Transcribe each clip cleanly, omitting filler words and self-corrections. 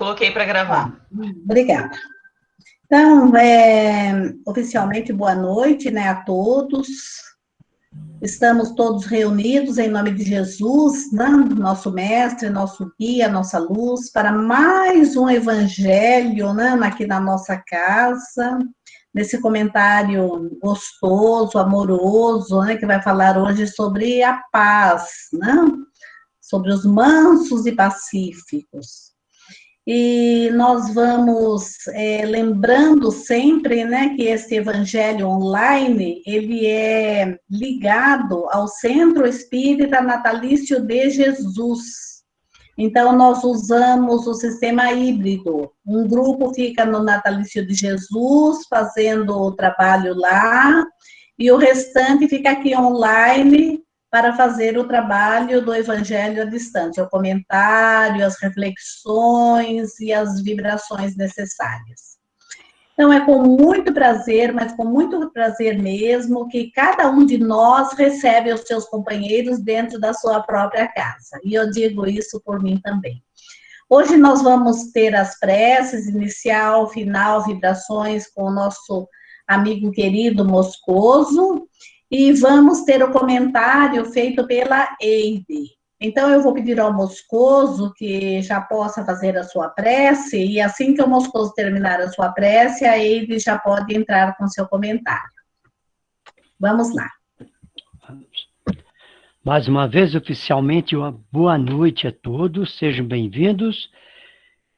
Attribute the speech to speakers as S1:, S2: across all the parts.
S1: coloquei para gravar.
S2: Obrigada. Então, oficialmente, boa noite, né, a todos. Estamos todos reunidos em nome de Jesus, né, nosso mestre, nosso guia, nossa luz, para mais um evangelho, né, aqui na nossa casa, nesse comentário gostoso, amoroso, né, que vai falar hoje sobre a paz, né, sobre os mansos e pacíficos. E nós vamos lembrando sempre, né, que esse evangelho online, ele é ligado ao Centro Espírita Natalício de Jesus. Então, nós usamos o sistema híbrido. Um grupo fica no Natalício de Jesus, fazendo o trabalho lá, e o restante fica aqui online, para fazer o trabalho do Evangelho à distância, o comentário, as reflexões e as vibrações necessárias. Então, é com muito prazer, mas com muito prazer mesmo, que cada um de nós recebe os seus companheiros dentro da sua própria casa. E eu digo isso por mim também. Hoje nós vamos ter as preces, inicial, final, vibrações, com o nosso amigo querido Moscoso, e vamos ter o comentário feito pela Eide. Então, eu vou pedir ao Moscoso que já possa fazer a sua prece, e assim que o Moscoso terminar a sua prece, a Eide já pode entrar com seu comentário. Vamos lá.
S3: Mais uma vez, oficialmente, uma boa noite a todos, sejam bem-vindos.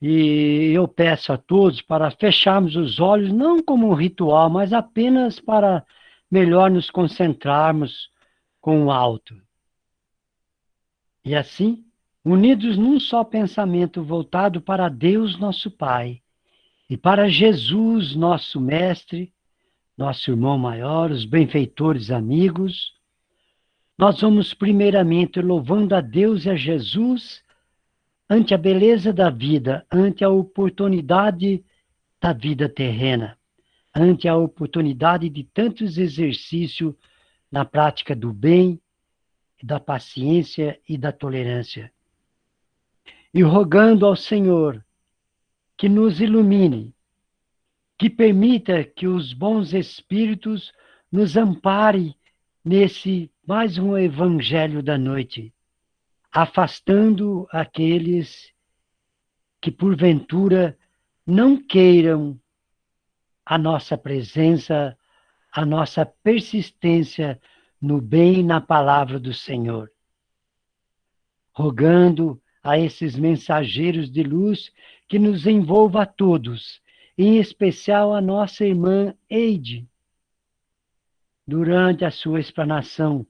S3: E eu peço a todos para fecharmos os olhos, não como um ritual, mas apenas para melhor nos concentrarmos com o alto. E assim, unidos num só pensamento voltado para Deus nosso Pai e para Jesus nosso Mestre, nosso irmão maior, os benfeitores amigos, nós vamos primeiramente louvando a Deus e a Jesus ante a beleza da vida, ante a oportunidade da vida terrena, ante a oportunidade de tantos exercícios na prática do bem, da paciência e da tolerância. E rogando ao Senhor que nos ilumine, que permita que os bons espíritos nos amparem nesse mais um evangelho da noite, afastando aqueles que porventura não queiram a nossa presença, a nossa persistência no bem e na palavra do Senhor. Rogando a esses mensageiros de luz que nos envolva a todos, em especial a nossa irmã Eide, durante a sua explanação,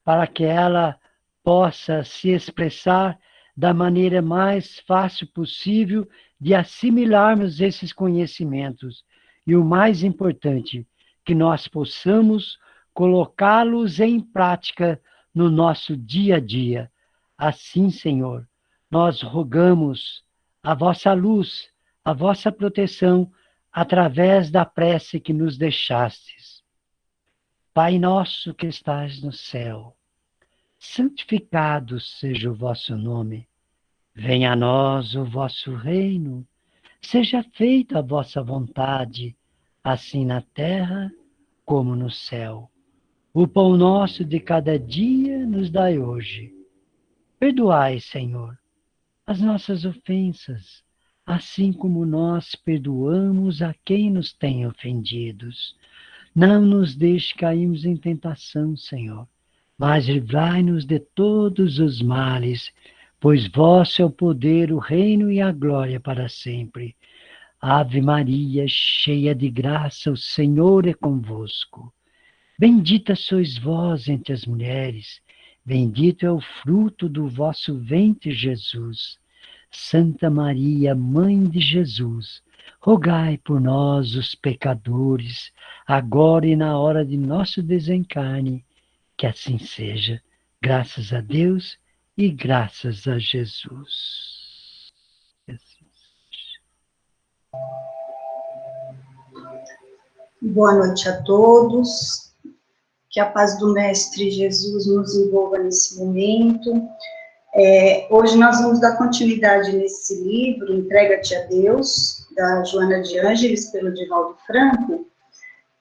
S3: para que ela possa se expressar da maneira mais fácil possível de assimilarmos esses conhecimentos. E o mais importante, que nós possamos colocá-los em prática no nosso dia a dia. Assim, Senhor, nós rogamos a vossa luz, a vossa proteção, através da prece que nos deixastes. Pai nosso que estás no céu, santificado seja o vosso nome. Venha a nós o vosso reino. Seja feita a vossa vontade, assim na terra como no céu. O pão nosso de cada dia nos dai hoje. Perdoai, Senhor, as nossas ofensas, assim como nós perdoamos a quem nos tem ofendidos. Não nos deixe cairmos em tentação, Senhor, mas livrai-nos de todos os males, pois vosso é o poder, o reino e a glória para sempre. Ave Maria, cheia de graça, o Senhor é convosco. Bendita sois vós entre as mulheres, bendito é o fruto do vosso ventre, Jesus. Santa Maria, Mãe de Jesus, rogai por nós, os pecadores, agora e na hora de nosso desencarne, que assim seja. Graças a Deus e graças a Jesus.
S4: Boa noite a todos. Que a paz do Mestre Jesus nos envolva nesse momento. Hoje nós vamos dar continuidade nesse livro, Entrega-te a Deus, da Joana de Ângeles, pelo Divaldo Franco,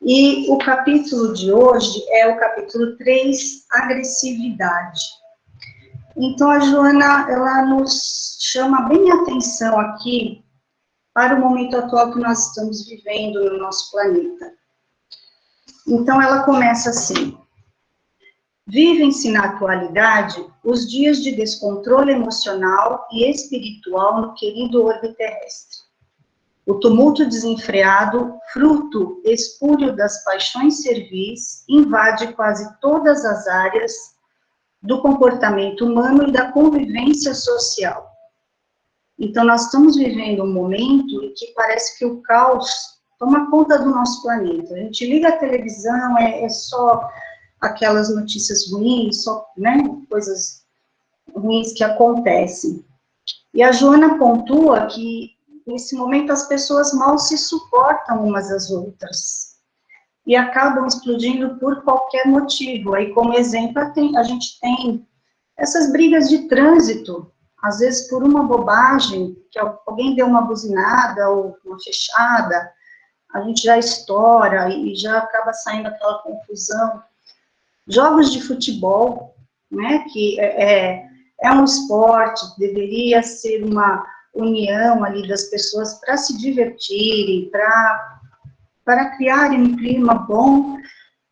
S4: e o capítulo de hoje é o capítulo 3, agressividade. Então, a Joana, ela nos chama bem a atenção aqui para o momento atual que nós estamos vivendo no nosso planeta. Então, ela começa assim: vivem-se na atualidade os dias de descontrole emocional e espiritual no querido orbe terrestre. O tumulto desenfreado, fruto espúrio das paixões servis, invade quase todas as áreas do comportamento humano e da convivência social. Então, nós estamos vivendo um momento em que parece que o caos toma conta do nosso planeta. A gente liga a televisão, é só aquelas notícias ruins, só, né, coisas ruins que acontecem. E a Joana pontua que, nesse momento, as pessoas mal se suportam umas às outras e acabam explodindo por qualquer motivo. Aí, como exemplo, a gente tem essas brigas de trânsito, às vezes por uma bobagem, que alguém deu uma buzinada ou uma fechada, a gente já estoura e já acaba saindo aquela confusão. Jogos de futebol, né, que é um esporte, deveria ser uma união ali das pessoas para se divertirem, para criarem um clima bom,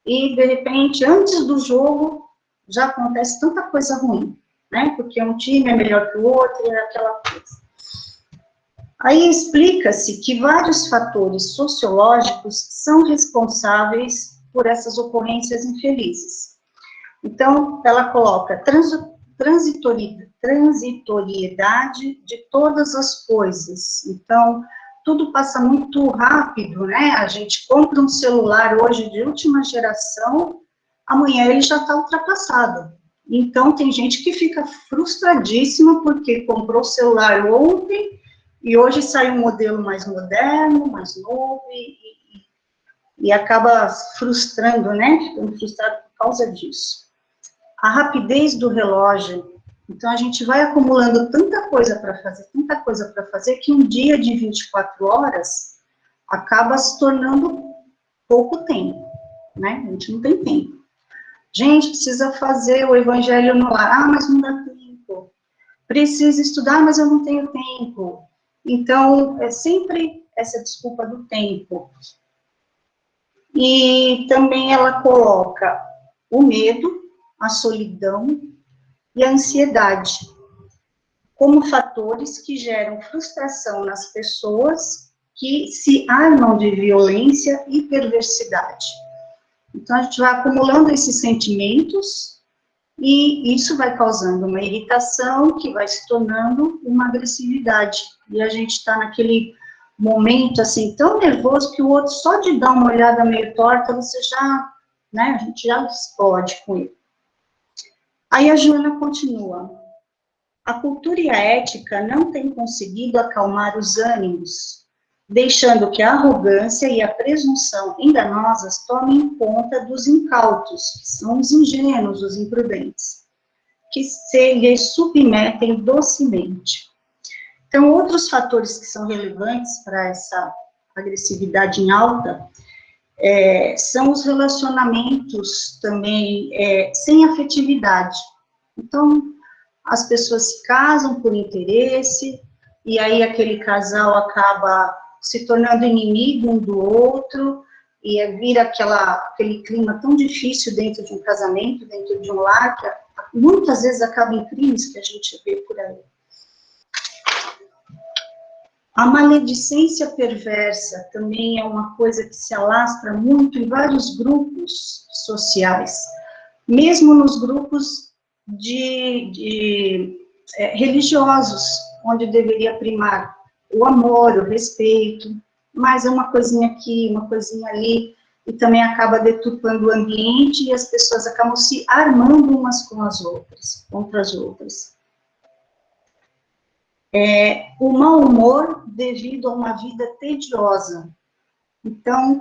S4: e de repente, antes do jogo, já acontece tanta coisa ruim, né, porque um time é melhor que o outro, e aquela coisa. Aí explica-se que vários fatores sociológicos são responsáveis por essas ocorrências infelizes. Então, ela coloca transitoriedade de todas as coisas. Então, tudo passa muito rápido, né? A gente compra um celular hoje de última geração, amanhã ele já está ultrapassado. Então, tem gente que fica frustradíssima porque comprou o celular ontem e hoje sai um modelo mais moderno, mais novo e acaba frustrando, né? Ficando frustrado por causa disso. A rapidez do relógio. Então, a gente vai acumulando tanta coisa para fazer, que um dia de 24 horas acaba se tornando pouco tempo, né? A gente não tem tempo. Gente, precisa fazer o evangelho no lar. Ah, mas não dá tempo. Precisa estudar, mas eu não tenho tempo. Então, é sempre essa desculpa do tempo. E também ela coloca o medo, a solidão e a ansiedade como fatores que geram frustração nas pessoas que se armam de violência e perversidade. Então, a gente vai acumulando esses sentimentos e isso vai causando uma irritação que vai se tornando uma agressividade. E a gente está naquele momento, assim, tão nervoso que o outro, só de dar uma olhada meio torta, você já, né, a gente já explode com ele. Aí a Joana continua. A cultura e a ética não têm conseguido acalmar os ânimos, deixando que a arrogância e a presunção enganosas tomem conta dos incautos, que são os ingênuos, os imprudentes, que se lhes submetem docemente. Então, outros fatores que são relevantes para essa agressividade em alta são os relacionamentos também sem afetividade. Então, as pessoas se casam por interesse, e aí aquele casal acaba se tornando inimigo um do outro, e vira aquele clima tão difícil dentro de um casamento, dentro de um lar, que muitas vezes acaba em crimes que a gente vê por aí. A maledicência perversa também é uma coisa que se alastra muito em vários grupos sociais, mesmo nos grupos religiosos, onde deveria primar o amor, o respeito, mas é uma coisinha aqui, uma coisinha ali, e também acaba deturpando o ambiente e as pessoas acabam se armando umas com as outras, contra as outras. O mau humor devido a uma vida tediosa. Então,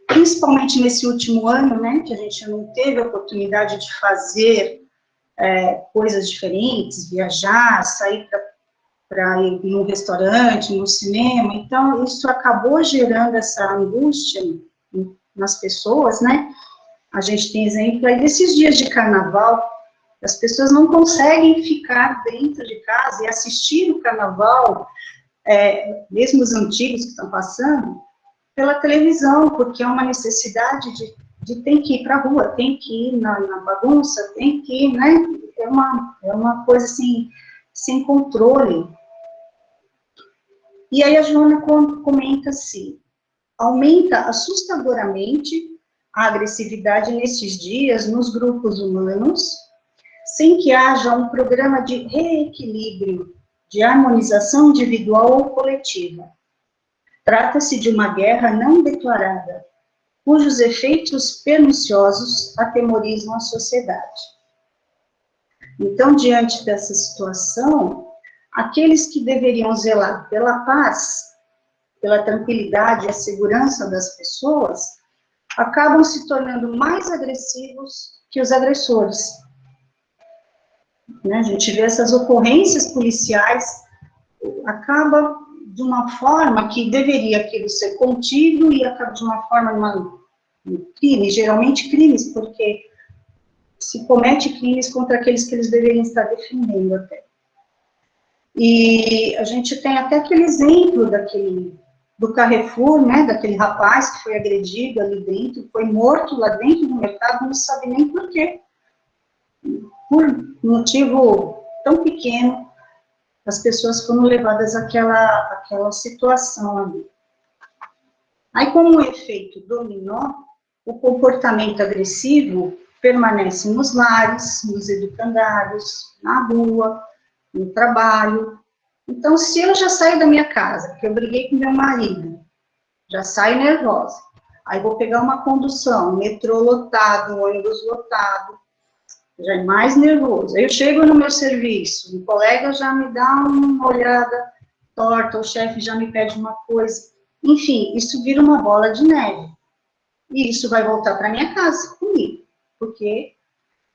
S4: principalmente nesse último ano, né, que a gente não teve a oportunidade de fazer coisas diferentes, viajar, sair para ir num restaurante, no cinema. Então, isso acabou gerando essa angústia nas pessoas, né? A gente tem exemplo aí desses dias de carnaval, as pessoas não conseguem ficar dentro de casa e assistir o carnaval, mesmo os antigos que estão passando, pela televisão, porque é uma necessidade de ter que ir para a rua, tem que ir na bagunça, tem que ir, né? É uma coisa assim, sem controle. E aí a Joana comenta assim: aumenta assustadoramente a agressividade nesses dias nos grupos humanos, sem que haja um programa de reequilíbrio, de harmonização individual ou coletiva. Trata-se de uma guerra não declarada, cujos efeitos perniciosos atemorizam a sociedade. Então, diante dessa situação, aqueles que deveriam zelar pela paz, pela tranquilidade e a segurança das pessoas, acabam se tornando mais agressivos que os agressores. Né? A gente vê essas ocorrências policiais, acaba de uma forma que deveria aquilo ser contido e acaba de uma forma, crime, geralmente crimes, porque se comete crimes contra aqueles que eles deveriam estar defendendo até. E a gente tem até aquele exemplo do Carrefour, né, daquele rapaz que foi agredido ali dentro, foi morto lá dentro do mercado, não sabe nem por quê. Por motivo tão pequeno, as pessoas foram levadas àquela situação ali. Aí, como um efeito dominó, o comportamento agressivo permanece nos lares, nos educandários, na rua, no trabalho. Então, se eu já saio da minha casa, porque eu briguei com meu marido, já saio nervosa, aí vou pegar uma condução, metrô lotado, ônibus lotado, já é mais nervoso. Aí eu chego no meu serviço, um colega já me dá uma olhada torta, o chefe já me pede uma coisa. Enfim, isso vira uma bola de neve. E isso vai voltar para minha casa comigo, porque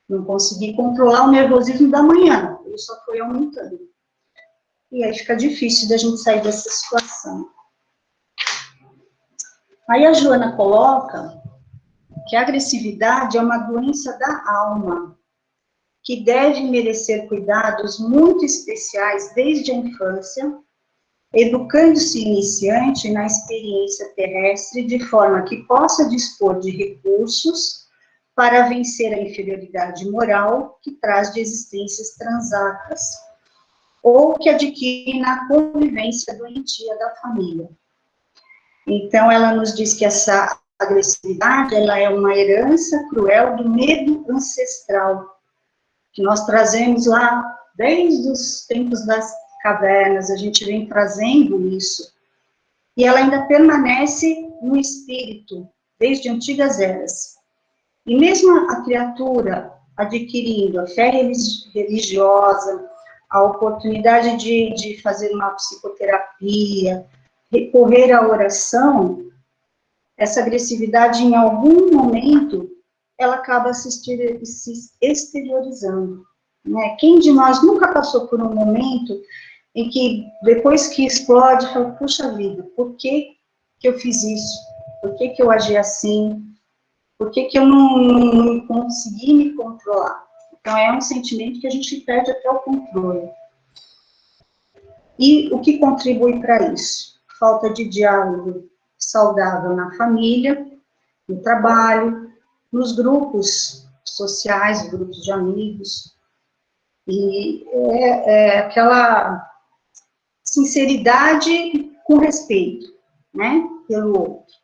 S4: não consegui controlar o nervosismo da manhã, ele só foi aumentando. E aí fica difícil da gente sair dessa situação. Aí a Joana coloca que a agressividade é uma doença da alma, que deve merecer cuidados muito especiais desde a infância, educando-se iniciante na experiência terrestre de forma que possa dispor de recursos para vencer a inferioridade moral que traz de existências transatas, ou que adquire na convivência doentia da família. Então, ela nos diz que essa agressividade, ela é uma herança cruel do medo ancestral, que nós trazemos lá desde os tempos das cavernas, a gente vem trazendo isso, e ela ainda permanece no espírito, desde antigas eras. E mesmo a criatura adquirindo a fé religiosa, a oportunidade de fazer uma psicoterapia, recorrer à oração, essa agressividade, em algum momento, ela acaba se exteriorizando. Né? Quem de nós nunca passou por um momento em que, depois que explode, fala, puxa vida, por que eu fiz isso? Por que eu agi assim? Por que eu não consegui me controlar? Então, é um sentimento que a gente perde até o controle. E o que contribui para isso? Falta de diálogo saudável na família, no trabalho, nos grupos sociais, grupos de amigos. E aquela sinceridade com respeito, né, pelo outro.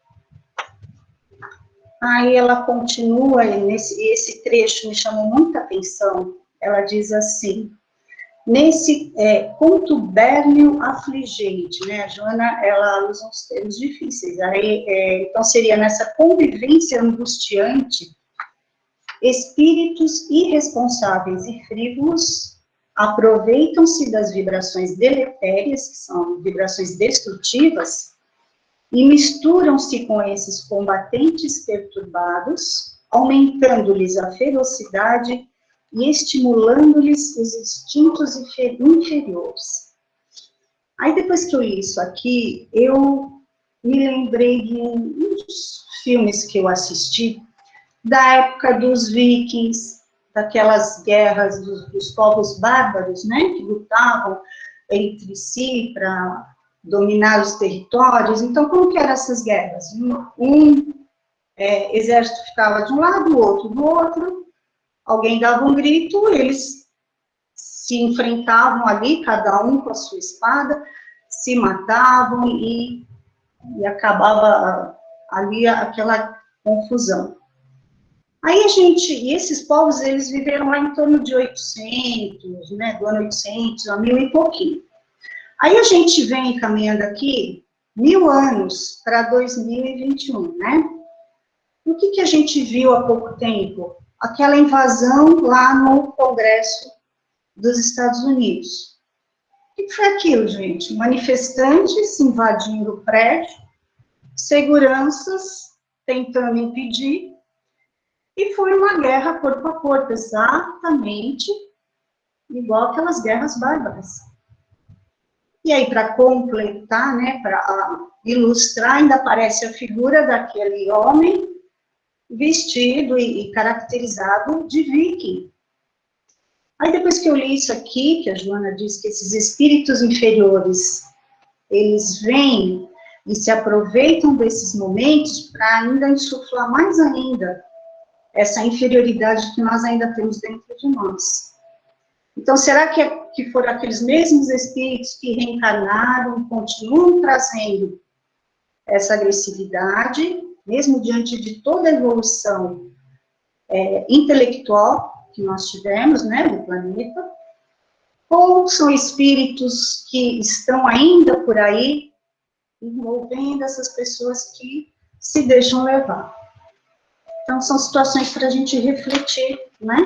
S4: Aí ela continua, esse trecho me chamou muita atenção, ela diz assim, nesse contubérnio afligente, né, a Joana, ela usa uns termos difíceis, aí, então seria nessa convivência angustiante, espíritos irresponsáveis e frívolos aproveitam-se das vibrações deletérias, que são vibrações destrutivas, e misturam-se com esses combatentes perturbados, aumentando-lhes a ferocidade e estimulando-lhes os instintos inferiores. Aí, depois que eu li isso aqui, eu me lembrei de uns filmes que eu assisti, da época dos vikings, daquelas guerras dos povos bárbaros, né, que lutavam entre si para dominar os territórios. Então, como que eram essas guerras? Exército ficava de um lado, o outro do outro, alguém dava um grito, eles se enfrentavam ali, cada um com a sua espada, se matavam e acabava ali aquela confusão. Aí e esses povos, eles viveram lá em torno de 800, né, do ano 800 a 1000 e pouquinho. Aí a gente vem caminhando aqui 1000 anos para 2021, né? O que a gente viu há pouco tempo? Aquela invasão lá no Congresso dos Estados Unidos. O que foi aquilo, gente? Manifestantes invadindo o prédio, seguranças tentando impedir, e foi uma guerra corpo a corpo, exatamente igual aquelas guerras bárbaras. E aí, para completar, né, para ilustrar, ainda aparece a figura daquele homem vestido e caracterizado de viking. Aí, depois que eu li isso aqui, que a Joana diz que esses espíritos inferiores, eles vêm e se aproveitam desses momentos para ainda insuflar mais ainda essa inferioridade que nós ainda temos dentro de nós. Então, será que foram aqueles mesmos espíritos que reencarnaram, continuam trazendo essa agressividade, mesmo diante de toda a evolução intelectual que nós tivemos, né, do planeta? Ou são espíritos que estão ainda por aí, envolvendo essas pessoas que se deixam levar? Então, são situações para a gente refletir, né?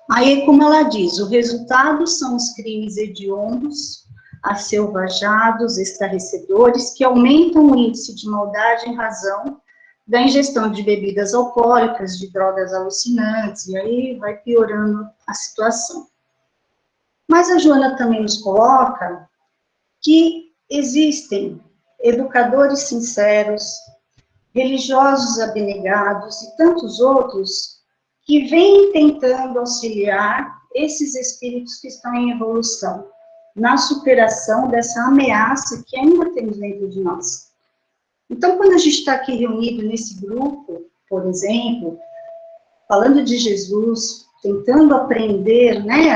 S4: Aí, como ela diz, o resultado são os crimes hediondos, acelvajados, estarrecedores, que aumentam o índice de maldade em razão da ingestão de bebidas alcoólicas, de drogas alucinantes, e aí vai piorando a situação. Mas a Joana também nos coloca que existem educadores sinceros, religiosos abnegados e tantos outros que vêm tentando auxiliar esses espíritos que estão em evolução, na superação dessa ameaça que ainda temos dentro de nós. Então, quando a gente está aqui reunido nesse grupo, por exemplo, falando de Jesus, tentando aprender, né,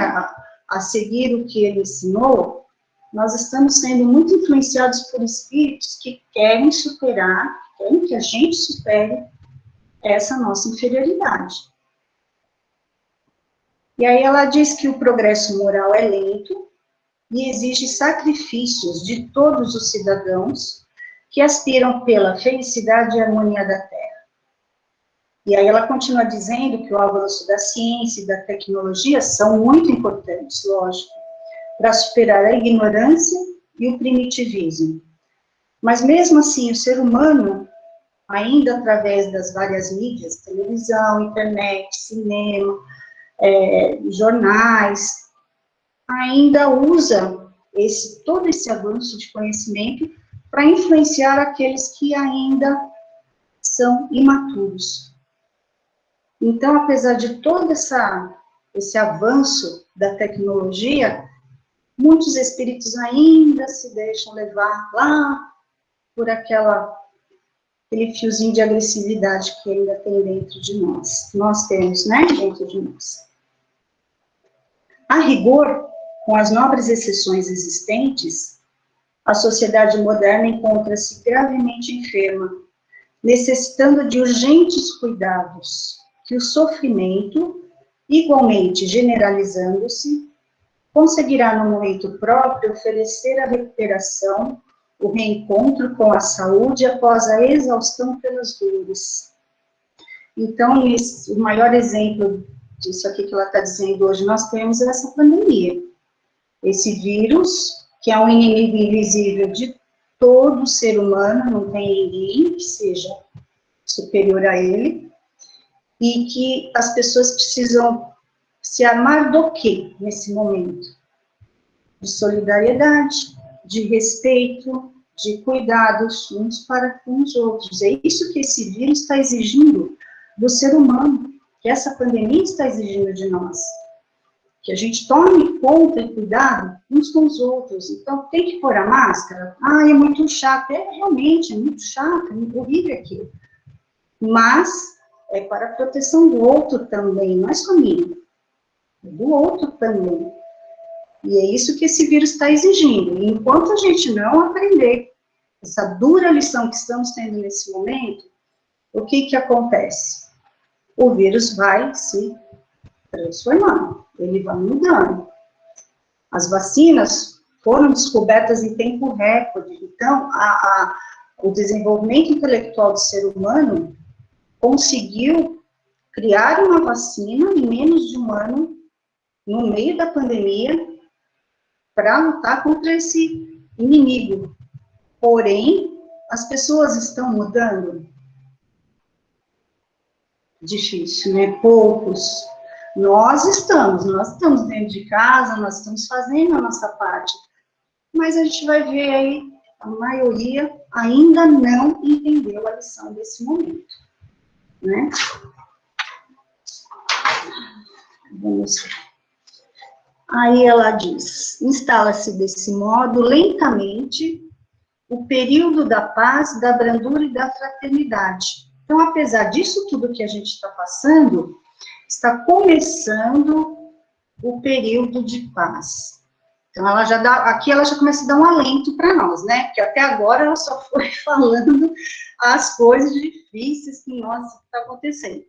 S4: a seguir o que ele ensinou, nós estamos sendo muito influenciados por espíritos que querem superar, querem que a gente supere essa nossa inferioridade. E aí ela diz que o progresso moral é lento e exige sacrifícios de todos os cidadãos que aspiram pela felicidade e harmonia da Terra. E aí ela continua dizendo que o avanço da ciência e da tecnologia são muito importantes, lógico, para superar a ignorância e o primitivismo. Mas mesmo assim, o ser humano, ainda através das várias mídias, televisão, internet, cinema, jornais, ainda usa todo esse avanço de conhecimento para influenciar aqueles que ainda são imaturos. Então, apesar de todo esse avanço da tecnologia, muitos espíritos ainda se deixam levar lá por aquele fiozinho de agressividade que ainda tem dentro de nós. Nós temos, né, dentro de nós. A rigor, com as nobres exceções existentes, a sociedade moderna encontra-se gravemente enferma, necessitando de urgentes cuidados, que o sofrimento, igualmente generalizando-se, conseguirá no momento próprio oferecer a recuperação, o reencontro com a saúde após a exaustão pelas dores. Então, o maior exemplo disso aqui que ela está dizendo hoje, nós temos essa pandemia. Esse vírus, que é um inimigo invisível de todo ser humano, não tem ninguém que seja superior a ele, e que as pessoas precisam se armar do quê nesse momento? De solidariedade, de respeito, de cuidados uns para com os outros. É isso que esse vírus está exigindo do ser humano, que essa pandemia está exigindo de nós. Que a gente tome conta e cuidado uns com os outros. Então, tem que pôr a máscara? Ah, é muito chato. É, realmente, é muito chato, é muito horrível aquilo. Mas é para a proteção do outro também, não é só minha. É do outro também. E é isso que esse vírus está exigindo. E enquanto a gente não aprender essa dura lição que estamos tendo nesse momento, o que acontece? O vírus vai se transformando, ele vai mudando. As vacinas foram descobertas em tempo recorde, então o desenvolvimento intelectual do ser humano conseguiu criar uma vacina em menos de um ano, no meio da pandemia, para lutar contra esse inimigo. Porém, as pessoas estão mudando? Difícil, né? Poucos. Nós estamos dentro de casa, nós estamos fazendo a nossa parte. Mas a gente vai ver aí, a maioria ainda não entendeu a lição desse momento, né? Vamos ver. Aí ela diz, instala-se desse modo, lentamente, o período da paz, da brandura e da fraternidade. Então, apesar disso tudo que a gente está passando, está começando o período de paz. Então, ela já dá, aqui ela já começa a dar um alento para nós, né? Porque até agora ela só foi falando as coisas difíceis que nós está acontecendo.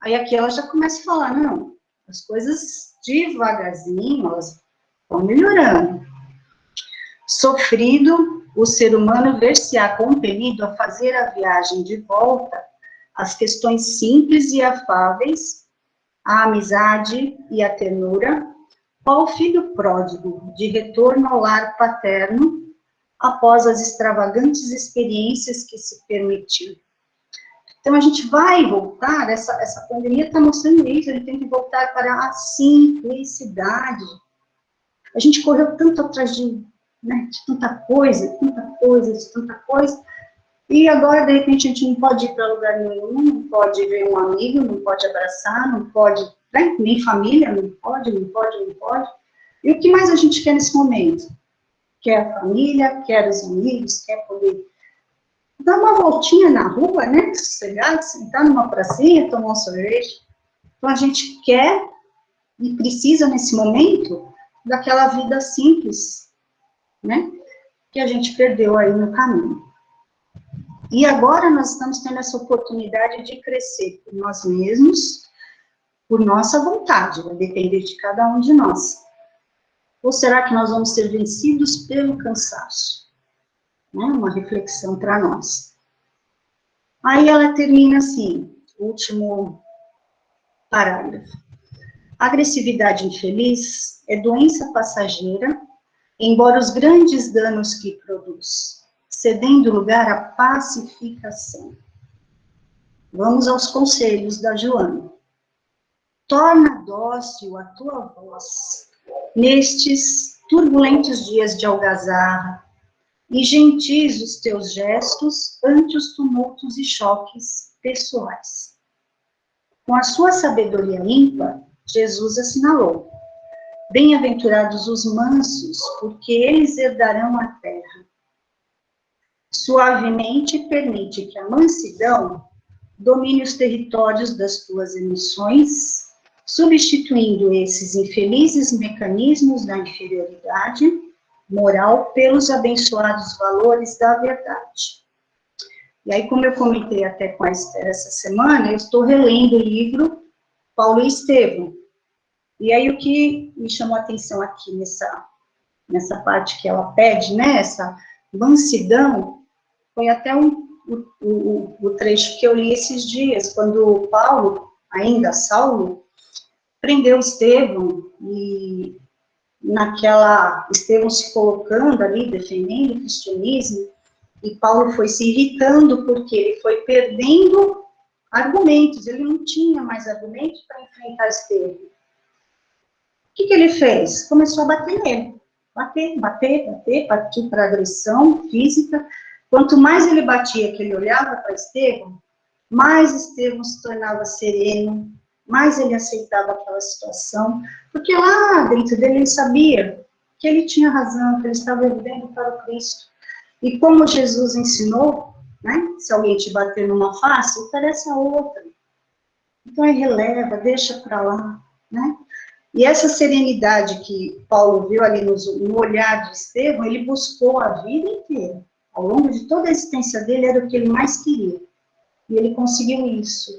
S4: Aí aqui ela já começa a falar, não, as coisas devagarzinho, elas vão melhorando. Sofrido, o ser humano ver-se-á compelido a fazer a viagem de volta às questões simples e afáveis, a amizade e a ternura, qual filho pródigo de retorno ao lar paterno após as extravagantes experiências que se permitiu. Então, a gente vai voltar, essa pandemia está mostrando isso, a gente tem que voltar para a simplicidade. A gente correu tanto atrás de tanta coisa, e agora, de repente, a gente não pode ir para lugar nenhum, não pode ver um amigo, não pode abraçar, não pode, né? Nem família, não pode. E o que mais a gente quer nesse momento? Quer a família, quer os amigos, quer poder dar uma voltinha na rua, né? Sossegado, sentar numa pracinha, tomar um sorvete. Então, a gente quer e precisa, nesse momento, daquela vida simples, né? Que a gente perdeu aí no caminho. E agora nós estamos tendo essa oportunidade de crescer por nós mesmos, por nossa vontade, vai depender de cada um de nós. Ou será que nós vamos ser vencidos pelo cansaço? Né? Uma reflexão para nós. Aí ela termina assim, último parágrafo. A agressividade infeliz é doença passageira, embora os grandes danos que produz, cedendo lugar à pacificação. Vamos aos conselhos da Joana. Torna dócil a tua voz nestes turbulentos dias de algazarra e gentis os teus gestos ante os tumultos e choques pessoais. Com a sua sabedoria ímpar, Jesus assinalou: bem-aventurados os mansos, porque eles herdarão a terra. Suavemente permite que a mansidão domine os territórios das tuas emoções, substituindo esses infelizes mecanismos da inferioridade moral pelos abençoados valores da verdade. E aí, como eu comentei até com a Esther essa semana, eu estou relendo o livro Paulo e Estevão. E aí, o que me chamou a atenção aqui nessa parte que ela pede, né, essa mansidão, foi até o trecho que eu li esses dias, quando Paulo, ainda Saulo, prendeu Estevão, e Estevão se colocando ali, defendendo o cristianismo, e Paulo foi se irritando, porque ele foi perdendo argumentos, ele não tinha mais argumentos para enfrentar Estevão. O que ele fez? Começou a bater nele. Partiu para agressão física. Quanto mais ele batia, que ele olhava para Estevão, mais Estevão se tornava sereno, mais ele aceitava aquela situação, porque lá dentro dele ele sabia que ele tinha razão, que ele estava vivendo para o Cristo. E como Jesus ensinou, né, se alguém te bater numa face, oferece a outra. Então ele releva, deixa para lá, né? E essa serenidade que Paulo viu ali no olhar de Estevão, ele buscou a vida inteira. Ao longo de toda a existência dele, era o que ele mais queria. E ele conseguiu isso.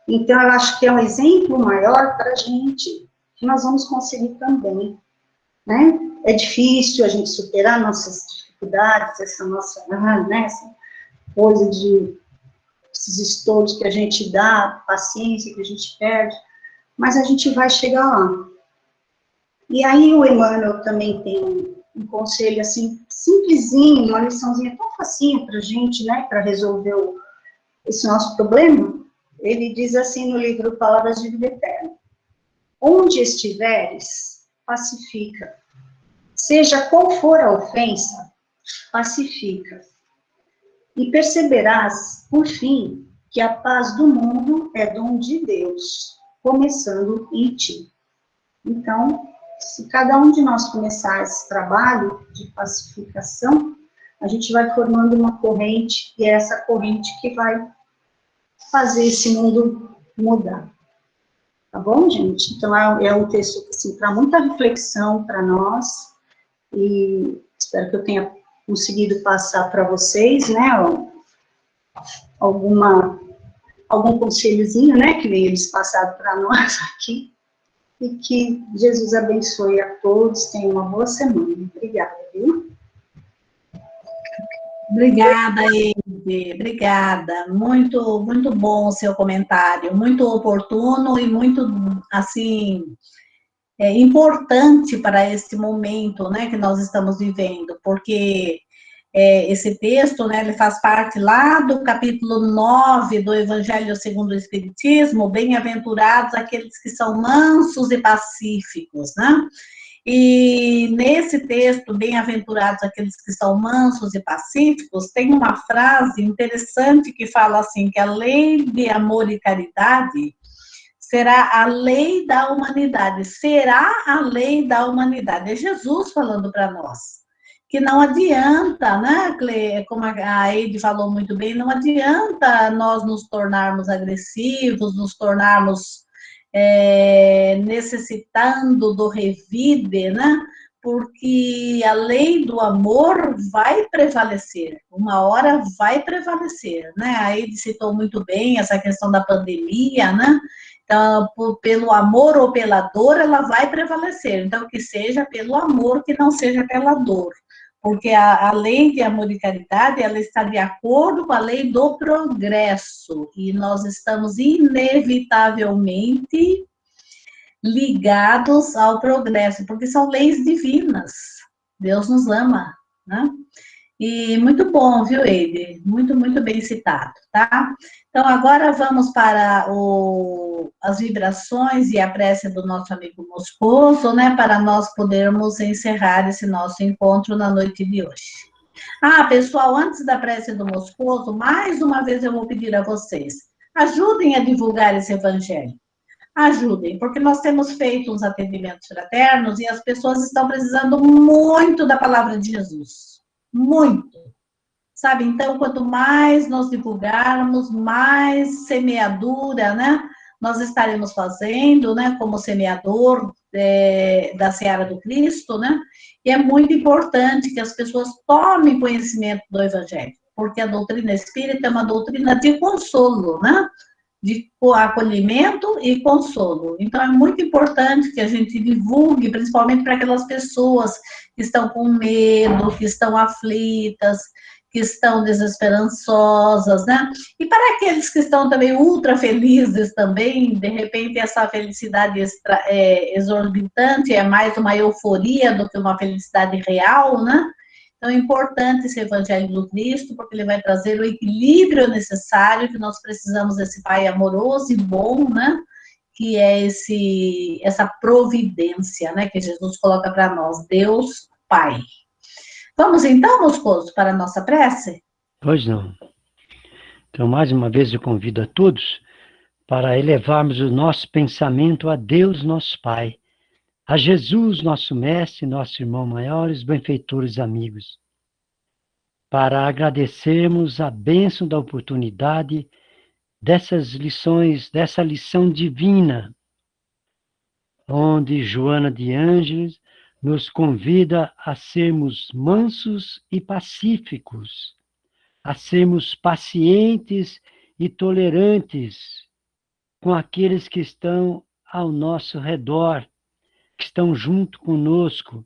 S4: Então, eu acho que é um exemplo maior para a gente, que nós vamos conseguir também, né? É difícil a gente superar nossas dificuldades, essa nossa, né, essa coisa de esses estoures que a gente dá, paciência que a gente perde, mas a gente vai chegar lá. E aí o Emmanuel também tem um conselho, assim, simplesinho, uma liçãozinha tão facinha para a gente, né, para resolver esse nosso problema. Ele diz assim no livro Palavras de Vida Eterna: onde estiveres, pacifica. Seja qual for a ofensa, pacifica. E perceberás, por fim, que a paz do mundo é dom de Deus, começando em ti. Então, se cada um de nós começar esse trabalho de pacificação, a gente vai formando uma corrente, e é essa corrente que vai fazer esse mundo mudar. Tá bom, gente? Então, é um texto, assim, para muita reflexão para nós, e espero que eu tenha conseguido passar para vocês, né, algum conselhozinho, né, que eles passaram para nós aqui, e que Jesus abençoe a todos, tenham uma boa semana. Obrigada, viu?
S2: Obrigada, Eide, obrigada. Muito, muito bom o seu comentário, muito oportuno e muito, assim, importante para esse momento, né, que nós estamos vivendo, porque esse texto, né, ele faz parte lá do capítulo 9 do Evangelho segundo o Espiritismo, bem-aventurados aqueles que são mansos e pacíficos, né? E nesse texto, bem-aventurados aqueles que são mansos e pacíficos, tem uma frase interessante que fala assim, que a lei de amor e caridade será a lei da humanidade, será a lei da humanidade. É Jesus falando para nós. Que não adianta, né, como a Eide falou muito bem, não adianta nós nos tornarmos agressivos, nos tornarmos necessitando do revide, né, porque a lei do amor vai prevalecer, uma hora vai prevalecer, né, a Eide citou muito bem essa questão da pandemia, né, então, pelo amor ou pela dor, ela vai prevalecer, então que seja pelo amor, que não seja pela dor. Porque a lei de amor e caridade, ela está de acordo com a lei do progresso, e nós estamos inevitavelmente ligados ao progresso, porque são leis divinas, Deus nos ama, né? E muito bom, viu, Eide? Muito, muito bem citado, tá? Então, agora vamos para as vibrações e a prece do nosso amigo Moscoso, né? Para nós podermos encerrar esse nosso encontro na noite de hoje. Ah, pessoal, antes da prece do Moscoso, mais uma vez eu vou pedir a vocês, ajudem a divulgar esse evangelho. Ajudem, porque nós temos feito uns atendimentos fraternos e as pessoas estão precisando muito da palavra de Jesus. Muito, sabe? Então, quanto mais nós divulgarmos, mais semeadura, né? Nós estaremos fazendo, né? Como semeador da Seara do Cristo, né? E é muito importante que as pessoas tomem conhecimento do Evangelho, porque a doutrina espírita é uma doutrina de consolo, né? De acolhimento e consolo. Então, é muito importante que a gente divulgue, principalmente para aquelas pessoas que estão com medo, que estão aflitas, que estão desesperançosas, né? E para aqueles que estão também ultra felizes também, de repente essa felicidade exorbitante é mais uma euforia do que uma felicidade real, né? Então, é importante esse Evangelho do Cristo, porque ele vai trazer o equilíbrio necessário que nós precisamos desse Pai amoroso e bom, né? Que é essa providência, né? Que Jesus coloca para nós, Deus Pai. Vamos então, Moscoso, para a nossa prece?
S3: Pois não. Então, mais uma vez, eu convido a todos para elevarmos o nosso pensamento a Deus, nosso Pai, a Jesus, nosso Mestre, nosso irmão maior, os benfeitores amigos, para agradecermos a bênção da oportunidade dessas lições, dessa lição divina, onde Joana de Ângeles nos convida a sermos mansos e pacíficos, a sermos pacientes e tolerantes com aqueles que estão ao nosso redor, que estão junto conosco,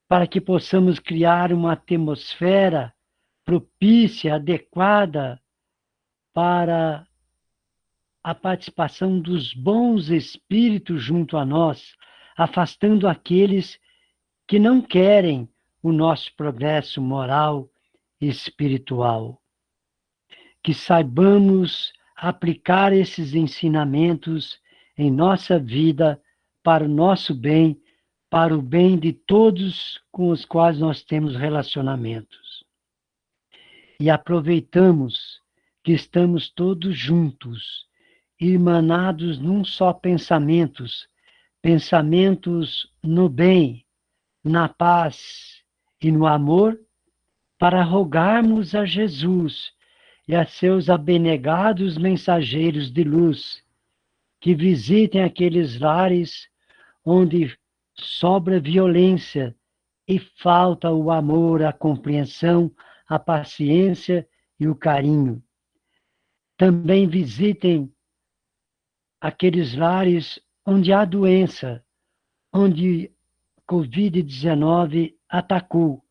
S3: para que possamos criar uma atmosfera propícia, adequada para a participação dos bons espíritos junto a nós, afastando aqueles que não querem o nosso progresso moral e espiritual. Que saibamos aplicar esses ensinamentos em nossa vida para o nosso bem, para o bem de todos com os quais nós temos relacionamentos. E aproveitamos que estamos todos juntos, irmanados num só pensamentos no bem, na paz e no amor, para rogarmos a Jesus e a seus abnegados mensageiros de luz, que visitem aqueles lares onde sobra violência e falta o amor, a compreensão, a paciência e o carinho. Também visitem aqueles lares onde há doença, onde Covid-19 atacou,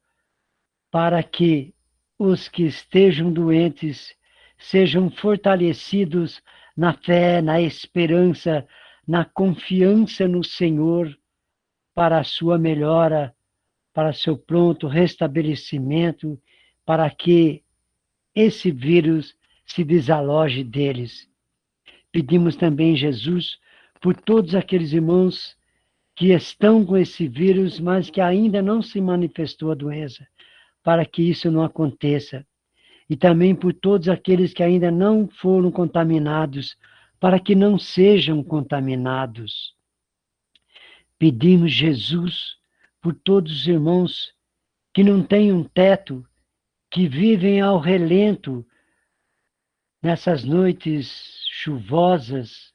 S3: para que os que estejam doentes sejam fortalecidos na fé, na esperança, na confiança no Senhor, para a sua melhora, para seu pronto restabelecimento, para que esse vírus se desaloje deles. Pedimos também, Jesus, por todos aqueles irmãos que estão com esse vírus, mas que ainda não se manifestou a doença, para que isso não aconteça. E também por todos aqueles que ainda não foram contaminados, para que não sejam contaminados. Pedimos, Jesus, por todos os irmãos que não têm um teto, que vivem ao relento nessas noites chuvosas,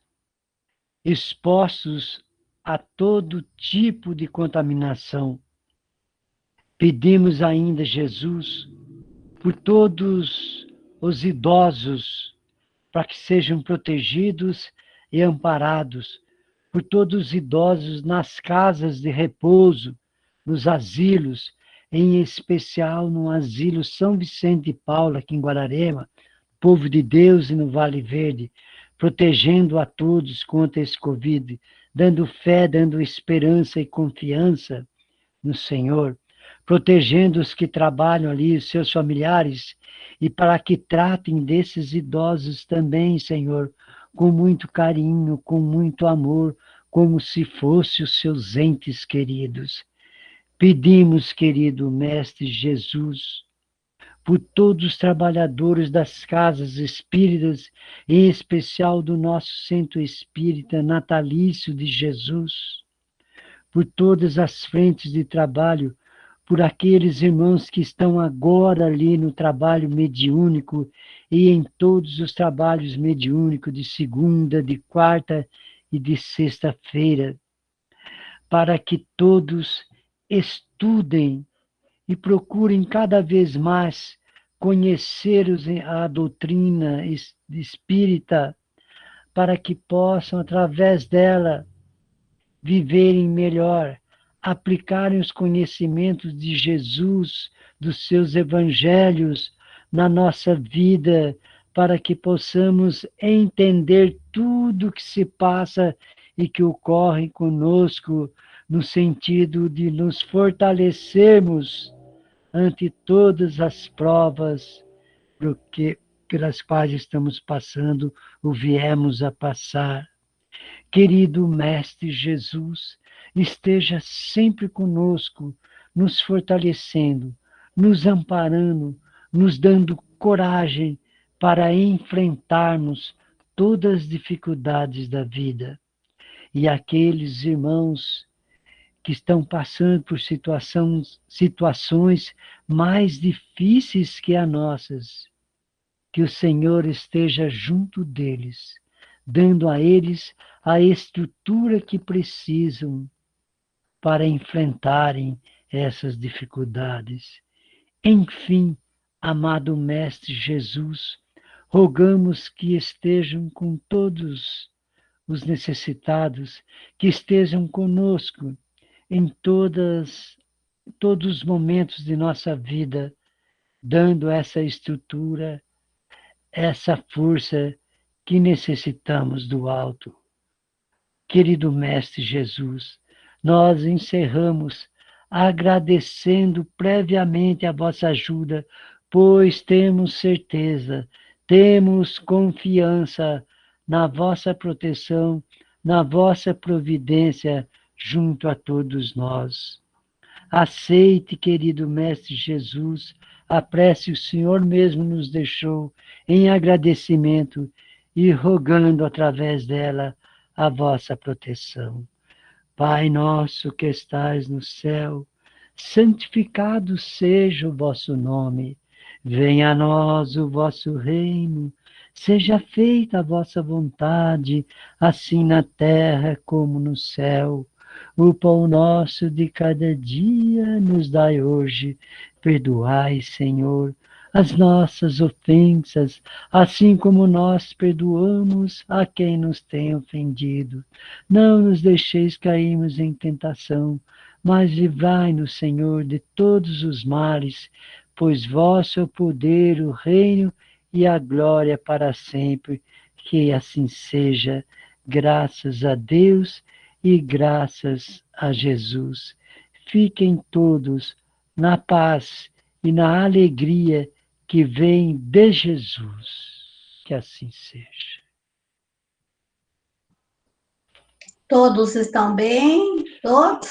S3: expostos a todo tipo de contaminação. Pedimos ainda, Jesus, por todos os idosos, para que sejam protegidos e amparados, por todos os idosos nas casas de repouso, nos asilos, em especial no asilo São Vicente de Paula, aqui em Guararema, povo de Deus e no Vale Verde, protegendo a todos contra esse Covid, dando fé, dando esperança e confiança no Senhor, protegendo os que trabalham ali, os seus familiares, e para que tratem desses idosos também, Senhor, com muito carinho, com muito amor, como se fossem os seus entes queridos. Pedimos, querido Mestre Jesus, por todos os trabalhadores das casas espíritas, em especial do nosso Centro Espírita Natalício de Jesus, por todas as frentes de trabalho, por aqueles irmãos que estão agora ali no trabalho mediúnico e em todos os trabalhos mediúnicos de segunda, de quarta e de sexta-feira, para que todos estudem e procurem cada vez mais conhecer a doutrina espírita, para que possam, através dela, viverem melhor, aplicarem os conhecimentos de Jesus, dos seus evangelhos na nossa vida, para que possamos entender tudo o que se passa e que ocorre conosco, no sentido de nos fortalecermos ante todas as provas pelas quais estamos passando ou viemos a passar. Querido Mestre Jesus, esteja sempre conosco, nos fortalecendo, nos amparando, nos dando coragem para enfrentarmos todas as dificuldades da vida. E aqueles irmãos que estão passando por situações mais difíceis que as nossas, que o Senhor esteja junto deles, dando a eles a estrutura que precisam para enfrentarem essas dificuldades. Enfim, amado Mestre Jesus, rogamos que estejam com todos os necessitados, que estejam conosco em todos os momentos de nossa vida, dando essa estrutura, essa força que necessitamos do alto. Querido Mestre Jesus, nós encerramos agradecendo previamente a vossa ajuda, pois temos certeza, temos confiança na vossa proteção, na vossa providência junto a todos nós. Aceite, querido Mestre Jesus, a prece o Senhor mesmo nos deixou em agradecimento e rogando através dela a vossa proteção. Pai nosso que estais no céu, santificado seja o vosso nome. Venha a nós o vosso reino. Seja feita a vossa vontade, assim na terra como no céu. O pão nosso de cada dia nos dai hoje. Perdoai, Senhor, as nossas ofensas, assim como nós perdoamos a quem nos tem ofendido. Não nos deixeis cairmos em tentação, mas livrai-nos, Senhor, de todos os males, pois vosso é o poder, o reino e a glória para sempre. Que assim seja, graças a Deus e graças a Jesus. Fiquem todos na paz e na alegria que vem de Jesus. Que assim seja.
S2: Todos estão bem? Todos?